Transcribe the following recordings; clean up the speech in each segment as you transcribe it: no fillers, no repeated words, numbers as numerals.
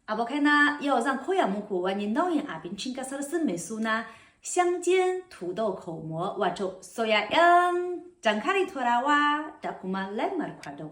阿伯看呐，要让口牙木苦，你脑炎阿边请个啥子美术呢？香煎土豆口蘑，或者soya yang jangkari torawa, dakuma lemar kwado.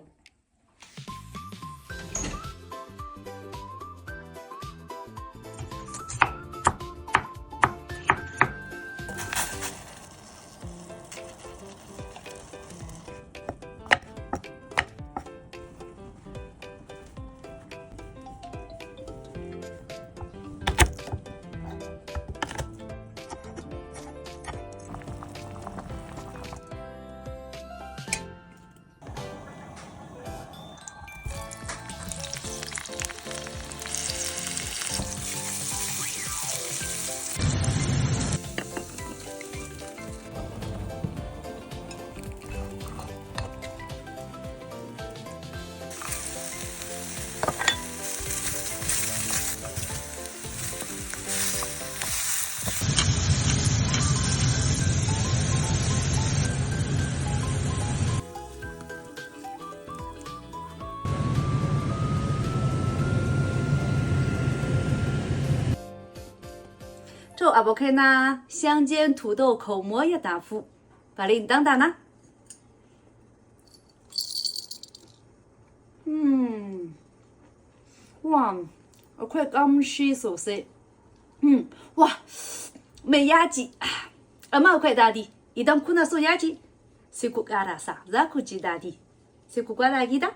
这阿伯看呐，香煎土豆口蘑也打服，把铃铛打呢。哇，我快刚洗手洗，哇，没牙机，阿妈快打的，一旦困难受牙机，谁ku gara sa, za ku ji dadi, sai ku gwada gida.